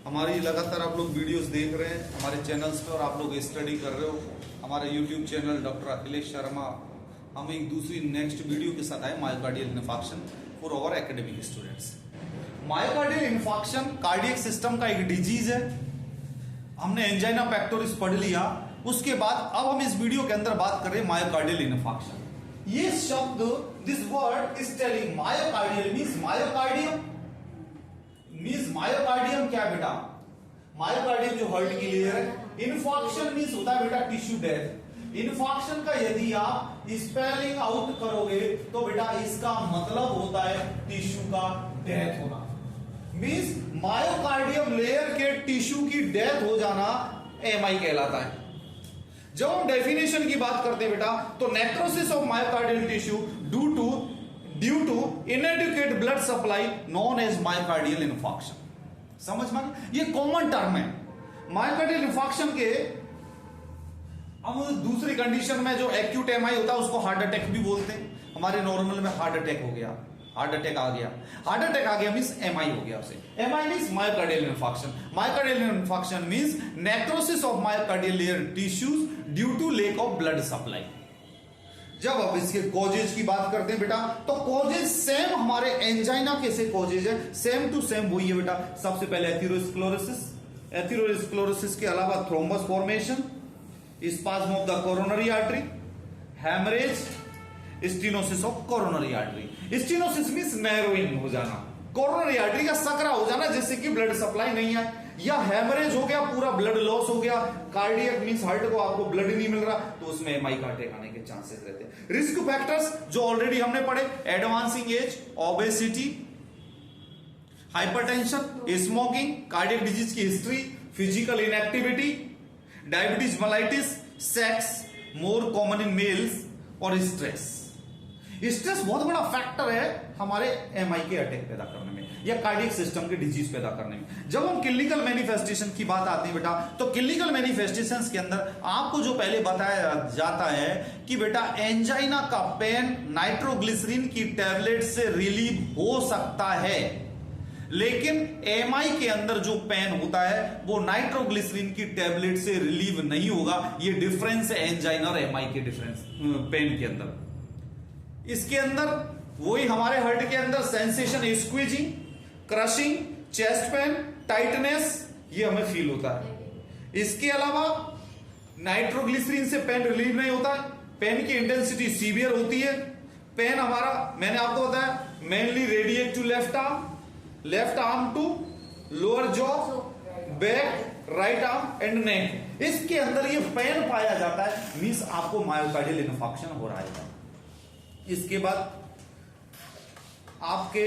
हमारी लगातार आप लोग वीडियोस देख रहे हैं हमारे चैनल्स पे और आप लोग स्टडी कर रहे हो। हमारा YouTube channel doctor Akhilesh Sharma, हम एक दूसरी नेक्स्ट वीडियो के साथ आए myocardial infarction for our academic students. Myocardial infarction cardiac system का एक डिजीज है। हमने एंजाइना पेक्टोरिस पढ़ लिया, उसके बाद अब हम इस वीडियो के अंदर बात कर रहे हैं मायोकार्डियल इन्फार्क्शन। ये शब्द, this word is telling myocardial means myocardium क्या है बेटा? मायोकार्डियम जो हार्ट की लेयर है। इन्फार्क्शन मीन्स होता है बेटा टिश्यू डेथ। इन्फार्क्शन का यदि आप स्पेलिंग आउट करोगे तो बेटा इसका मतलब होता है टिश्यू का डेथ होना। मीन्स मायोकार्डियम लेयर के टिश्यू की डेथ हो जाना एमआई कहलाता है। जब हम डेफिनेशन की बात करते हैं बेटा, तो necrosis of myocardial tissue due to inadequate blood supply known as myocardial infarction. समझ में? ये कॉमन टर्म है मायोकार्डियल इन्फार्क्शन के। अब दूसरी कंडीशन में जो एक्यूट एमआई होता है उसको हार्ट अटैक भी बोलते हैं। हमारे नॉर्मल में हार्ट अटैक हो गया, हार्ट अटैक आ गया मींस एमआई हो गया उसे। MI means myocardial infarction. Myocardial infarction means necrosis of myocardial layer tissues due to lack of blood supply. जब अब इसके कॉजेज की बात करते हैं बेटा, तो कॉजेज सेम हमारे एंजाइना के से कॉजेज है, सेम टू सेम वही है बेटा। सबसे पहले एथेरोस्क्लेरोसिस, एथेरोस्क्लेरोसिस के अलावा thrombus formation, spasm of the coronary artery, haemorrhage, stenosis of coronary artery. Stenosis means narrowing हो जाना, कोरोनरी आर्टरी का सकरा हो जाना जिससे कि ब्लड सप्लाई नहीं है, या हेमरेज हो गया, पूरा ब्लड लॉस हो गया। कार्डियक मींस हार्ट को आपको ब्लड नहीं मिल रहा, तो उसमें एमआई का अटैक आने के चांसेस रहते हैं। रिस्क फैक्टर्स जो ऑलरेडी हमने पढ़े, advancing age, obesity, hypertension, smoking, cardiac disease की हिस्ट्री, physical inactivity, diabetes mellitus, sex more common in males, और स्ट्रेस। स्ट्रेस बहुत बड़ा फैक्टर है हमारे एमआई के अटैक पैदा करने में या कार्डियक सिस्टम के डिजीज पैदा करने में। जब हम क्लिनिकल मैनिफेस्टेशन की बात आती है बेटा, तो क्लिनिकल मैनिफेस्टेशंस के अंदर आपको जो पहले बताया जाता है कि बेटा एंजाइना का पेन नाइट्रोग्लिसरीन की टैबलेट से रिलीव हो सकता है, लेकिन एमआई के अंदर जो पेन होता है वो नाइट्रोग्लिसरीन की टैबलेट से रिलीव नहीं होगा। ये डिफरेंस है एंजाइना और एमआई के डिफरेंस पेन के अंदर। इसके अंदर वही हमारे हार्ट के अंदर sensation, squeezing, crushing, chest pain, tightness, ये हमें फील होता है। इसके अलावा नाइट्रोग्लिसरीन से पेन रिलीव नहीं होता है, पेन की इंटेंसिटी सीवियर होती है। पेन हमारा मैंने आपको बताया mainly radiate to left arm to lower jaw, back, right arm and neck. इसके अंदर ये पेन पाया जाता है, मींस आपको मायोकार्डियल इन्फार्क्शन हो रहा है। इसके बाद आपके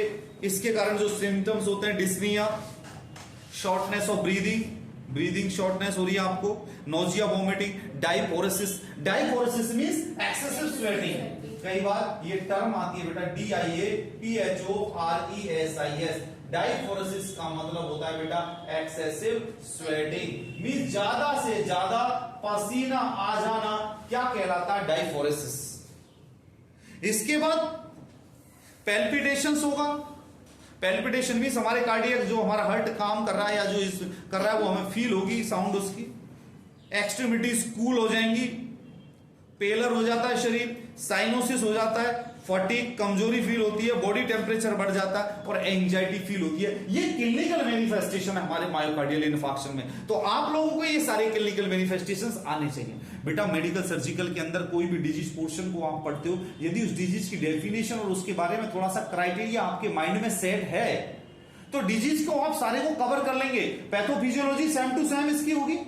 इसके कारण जो सिम्टम्स होते हैं, dyspnoea, shortness of breathing shortness हो रही है आपको, nausea, vomiting, diaphoresis means excessive sweating. कई बार ये टर्म आती है बेटा DIAPHORESIS। डाइफोरेसिस का मतलब होता है बेटा एक्सेसिव स्वेटिंग, मींस ज्यादा से ज्यादा पसीना आ जाना, क्या कहलाता है? डाइफोरेसिस। इसके बाद पैल्पिटेशंस होगा। पैल्पिटेशन मींस हमारे कार्डियक जो हमारा हार्ट काम कर रहा है या जो कर रहा है वो हमें फील होगी, साउंड उसकी। एक्सट्रीमिटीज कूल हो जाएंगी, पेलर हो जाता है शरीर, साइनोसिस हो जाता है, फटीग, कमजोरी फील होती है, बॉडी टेम्परेचर बढ़ जाता है और एंजाइटी फील होती है। ये क्लिनिकल मैनिफेस्टेशन है हमारे मायोकार्डियल इन्फार्क्शन में। तो आप लोगों को ये सारे क्लिनिकल मैनिफेस्टेशंस आने चाहिए बेटा। मेडिकल सर्जिकल के अंदर कोई भी डिजीज पोर्शन को आप पढ़ते हो, यदि उस डिजीज की डेफिनेशन और उसके बारे में थोड़ा सा क्राइटेरिया आपके माइंड में सेट है तो डिजीज को आप सारे को कवर कर लेंगे। पैथोफिजियोलॉजी सेम टू सेम इसकी होगी,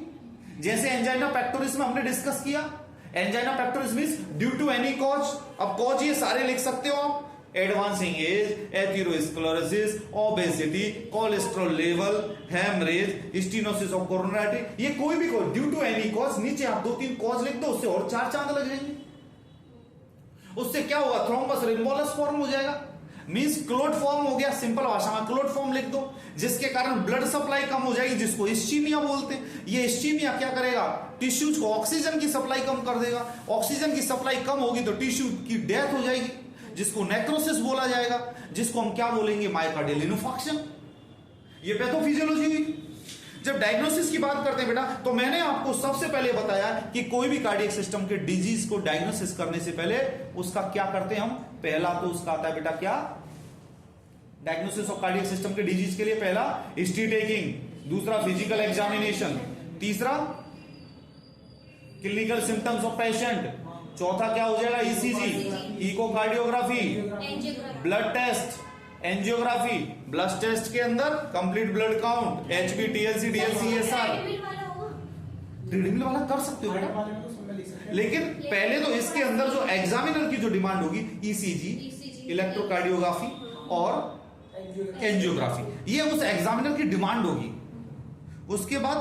जैसे एंजाइना पेक्टोरिस में हमने डिस्कस किया। Angina pectoris means due to any cause. अब कॉज ये सारे लिख सकते हो आप, advancing age, atherosclerosis, obesity, cholesterol level, haemorrhage, stenosis of coronary artery, ये कोई भी cause due to any cause. नीचे आप 2-3 कॉज लिख दो, उससे और 4 चांद लग जाएंगे। उससे क्या होगा? थ्रोम्बस एम्बोलस फॉर्म हो जाएगा, मींस क्लोट फॉर्म हो गया। सिंपल भाषा में क्लोट फॉर्म लिख दो, जिसके कारण ब्लड सप्लाई कम हो जाएगी, जिसको इस्चीमिया बोलते हैं। ये इस्चीमिया क्या करेगा? टिश्यूज को ऑक्सीजन की सप्लाई कम कर देगा। ऑक्सीजन की सप्लाई कम होगी तो टिश्यू की डेथ हो जाएगी, जिसको नेक्रोसिस बोला जाएगा, जिसको हम क्या बोलेंगे? Myocardial infarction. ये पैथोफिजियोलॉजी हुई। जब डायग्नोसिस की बात करते हैं बेटा, तो मैंने आपको सबसे पहले बताया कि कोई भी कार्डियक सिस्टम के डिजीज को डायग्नोसिस करने से पहले उसका क्या करते हैं हम, पहला तो उसका आता है बेटा क्या, डायग्नोसिस ऑफ कार्डियक सिस्टम के डिजीज के लिए पहला हिस्ट्री टेकिंग, दूसरा फिजिकल एग्जामिनेशन, तीसरा क्लिनिकल सिम्टम्स ऑफ पेशेंट, चौथा क्या हो जाएगा, ECG, echocardiography, blood test, angiography, blood test के अंदर complete blood count, Hb, TLC, DLC ESR, treadmill वाला कर सकते हो बेटा, लेकिन पहले तो इसके अंदर जो एग्जामिनर की जो डिमांड होगी, ईसीजी, इलेक्ट्रोकार्डियोग्राफी और एंजियोग्राफी, ये उस एग्जामिनर की डिमांड होगी। उसके बाद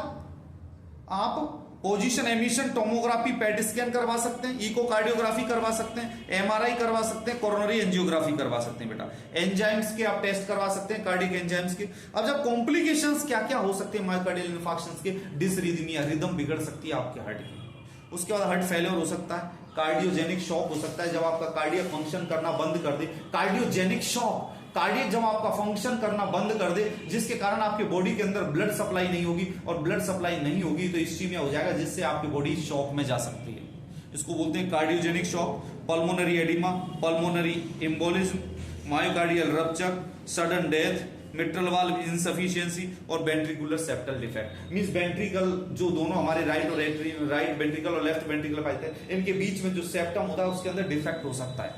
आप position emission tomography, PET scan करवा सकते हैं, इकोकार्डियोग्राफी करवा सकते हैं, एमआरआई करवा सकते हैं, कोरोनरी एंजियोग्राफी करवा सकते हैं बेटा, एंजाइम्स के आप टेस्ट करवा सकते हैं, कार्डियक एंजाइम्स के। अब जब कॉम्प्लिकेशंस क्या क्या हो सकते हैं मायोकार्डियल इन्फार्क्शंस के, डिसरिदमिया, रिदम बिगड़ सकती है आपके हार्ट की, उसके बाद हार्ट फेलियर हो सकता है, कार्डियोजेनिक शॉक हो सकता है, जब आपका कार्डियक फंक्शन करना बंद कर दे, कार्डियोजेनिक शॉक, कार्डियक जब आपका फंक्शन करना बंद कर दे, जिसके कारण आपके बॉडी के अंदर ब्लड सप्लाई नहीं होगी, और ब्लड सप्लाई नहीं होगी तो इस्कीमिया हो जाएगा, जिससे आपकी बॉडी शॉक में जा सकती है। इसको बोलते हैं cardiogenic shock, pulmonary oedema, pulmonary embolism, myocardial rupture, sudden death, mitral valve insufficiency और ventricular septal defect. Means ventricle जो दोनों हमारे राइट वेंट्रिकल और लेफ्ट वेंट्रिकल पाते हैं, इनके बीच में जो सेप्टम होता है उसके अंदर डिफेक्ट हो सकता है।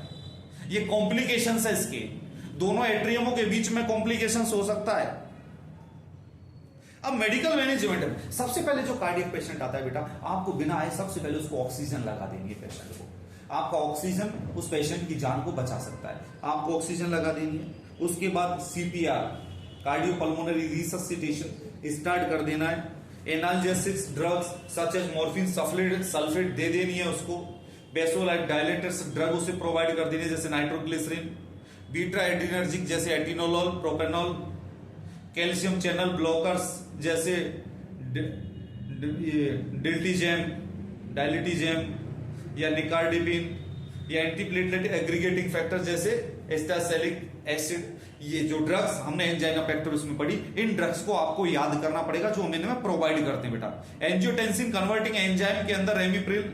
ये कॉम्प्लिकेशंस है इसके, दोनों एट्रियमों के बीच में कॉम्प्लिकेशंस हो सकता है। अब मेडिकल मैनेजमेंट, सबसे पहले जो कार्डियक पेशेंट आता है बेटा, आपको बिना आए सबसे पहले उसको ऑक्सीजन लगा देंगे पेशेंट को। आपका ऑक्सीजन उस पेशेंट की जान को बचा सकता है, आपको ऑक्सीजन लगा देनी है। उसके बाद सीपीआर, कार्डियोपल्मोनरी रिससिटेशन स्टार्ट कर देना है। Analgesics drugs such as morphine sulphate दे देनी है उसको। वेसोडाइलेटर्स ड्रग उसे प्रोवाइड कर देनी है, जैसे नाइट्रोग्लिसरीन। बीटा एड्रीनर्जिक जैसे atenolol, propanol. Calcium channel blockers जैसे डाइलिटीजेम या निकार्डिपिन, या एंटीप्लेटलेट एग्रीगेटिंग फैक्टर जैसे एस्टासेलिक एसिड। ये जो ड्रग्स हमने एंजाइना पेक्टोरिस में पढ़ी, इन ड्रग्स को आपको याद करना पड़ेगा जो हम इनमें प्रोवाइड करते हैं बेटा। एंजियोटेंसिन कन्वर्टिंग एंजाइम के अंदर रेमिप्रिल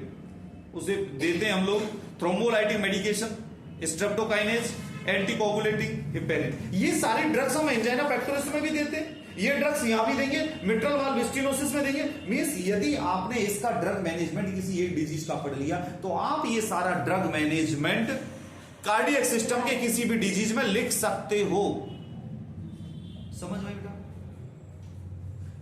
उसे देते हैं हम लोग। थ्रोम्बोलाइटिक मेडिकेशन, स्ट्रेप्टोकाइनेज, एंटीकोगुलेटिंग हेपेरिन, ये सारे ड्रग्स हम एंजाइना पेक्टोरिस में भी देते हैं। ये ड्रग्स यहां भी देंगे, मिट्रल वाल्व स्टेनोसिस में देंगे। मींस यदि आपने इसका ड्रग मैनेजमेंट किसी एक डिजीज का पढ़ लिया, तो आप ये सारा ड्रग मैनेजमेंट कार्डियक सिस्टम के किसी भी डिजीज में लिख सकते हो। समझ में बेटा?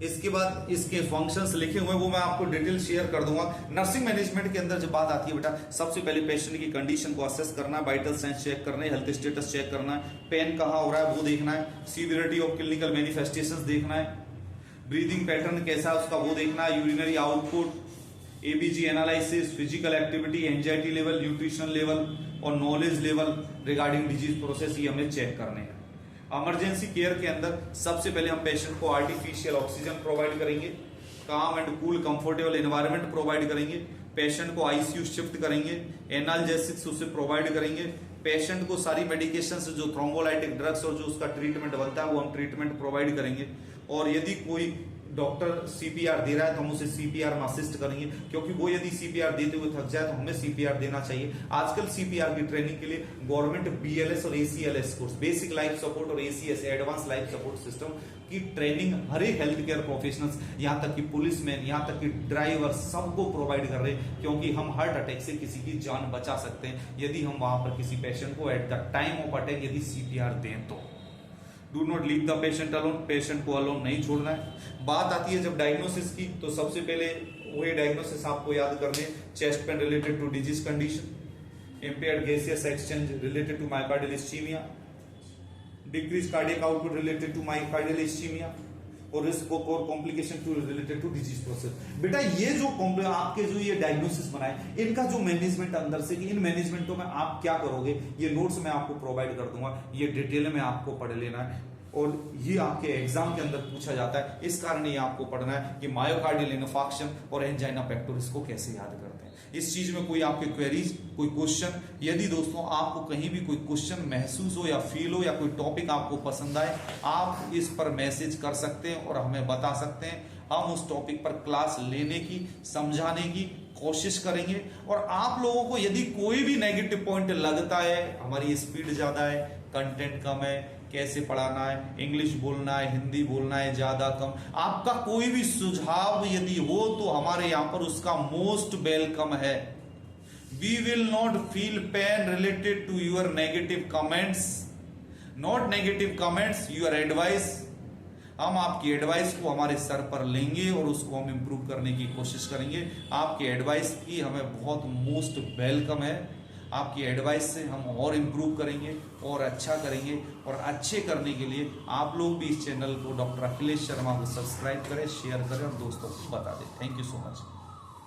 इसके बाद इसके फंक्शंस लिखे हुए वो मैं आपको डिटेल शेयर कर दूंगा। नर्सिंग मैनेजमेंट के अंदर जब बात आती है बेटा, सबसे पहले पेशेंट की कंडीशन को असेस करना है, वाइटल साइंस चेक करना है, हेल्थ स्टेटस चेक करना है, पेन कहां हो रहा है वो देखना है, सीवियरिटी ऑफ क्लिनिकल मैनिफेस्टेशंस देखना है, ब्रीदिंग पैटर्न कैसा है उसका वो देखना है, urinary output, ABG analysis, physical activity, anxiety level, nutrition level और knowledge level regarding disease process, ये हमें चेक करने हैं। इमरजेंसी केयर के अंदर सबसे पहले हम पेशेंट को आर्टिफिशियल ऑक्सीजन प्रोवाइड करेंगे, काम and cool comfortable environment provide करेंगे, पेशेंट को आईसीयू शिफ्ट करेंगे, एनाल्जेसिक्स उसे प्रोवाइड करेंगे, पेशेंट को सारी मेडिकेशंस जो थ्रोम्बोलाइटिक ड्रग्स और जो उसका ट्रीटमेंट बनता है वो हम ट्रीटमेंट प्रोवाइड करेंगे। और यदि कोई डॉक्टर सीपीआर दे रहा है तो हम उसे सीपीआर में असिस्ट करेंगे, क्योंकि वो यदि सीपीआर देते हुए थक जाए तो हमें सीपीआर देना चाहिए। आजकल सीपीआर की ट्रेनिंग के लिए गवर्नमेंट बीएलएस और एसीएलएस कोर्स, बेसिक लाइफ सपोर्ट और ACS advance life support system की ट्रेनिंग हर एक हेल्थ केयर प्रोफेशनल्स, यहां तक कि पुलिसमैन, यहां तक कि ड्राइवर, सबको प्रोवाइड कर रहे हैं, क्योंकि हम हार्ट अटैक से किसी की जान बचा सकते हैं यदि हम वहां पर किसी पेशेंट को at the time of attack यदि सीपीआर दें तो। Do not leave the patient alone, patient को अलोन नहीं छोड़ना है। बात आती है जब डायग्नोसिस की, तो सबसे पहले वही डायग्नोसिस आपको याद करने, chest pain related to disease condition, impaired gaseous exchange related to myocardial ischemia, decreased cardiac output related to myocardial ischemia और risk of core complication to related to disease process। बेटा ये जो आपके जो ये डायग्नोसिस बनाए, इनका जो मैनेजमेंट अंदर से, इन मैनेजमेंटों में आप क्या करोगे, ये नोट्स मैं आपको प्रोवाइड कर दूंगा, ये डिटेल में आपको पढ़ लेना है। और ये आपके एग्जाम के अंदर पूछा जाता है। इस कारण ये आपको पढ़ना है कि मायोकार्डियल इन्फार्क्शन और एंजाइना पेक्टोरिस को कैसे याद करते हैं। इस चीज में कोई आपके क्वेरीज, कोई क्वेश्चन, यदि दोस्तों आपको कहीं भी कोई क्वेश्चन महसूस हो या फील हो या कोई टॉपिक आपको पसंद आए, आप इस पर मैसेज कर सकते हैं और हमें बता सकते हैं। हम उस टॉपिक पर क्लास लेने की, समझाने की कोशिश करेंगे। और आप लोगों को यदि कोई भी नेगेटिव पॉइंट लगता है, हमारी स्पीड ज्यादा है, कंटेंट कम है, कैसे पढ़ाना है, इंग्लिश बोलना है, हिंदी बोलना है ज्यादा कम, आपका कोई भी सुझाव यदि हो तो हमारे यहां पर उसका मोस्ट वेलकम है। We will not feel pain related to your negative comments, not negative comments, your advice. हम आपकी एडवाइस को हमारे सर पर लेंगे और उसको हम इंप्रूव करने की कोशिश करेंगे। आपकी एडवाइस की हमें बहुत मोस्ट वेलकम है। आपकी एडवाइस से हम और इम्प्रूव करेंगे और अच्छा करेंगे। और अच्छे करने के लिए आप लोग भी इस चैनल को डॉक्टर अखिलेश शर्मा को सब्सक्राइब करें, शेयर करें और दोस्तों को बता दें। Thank you so much.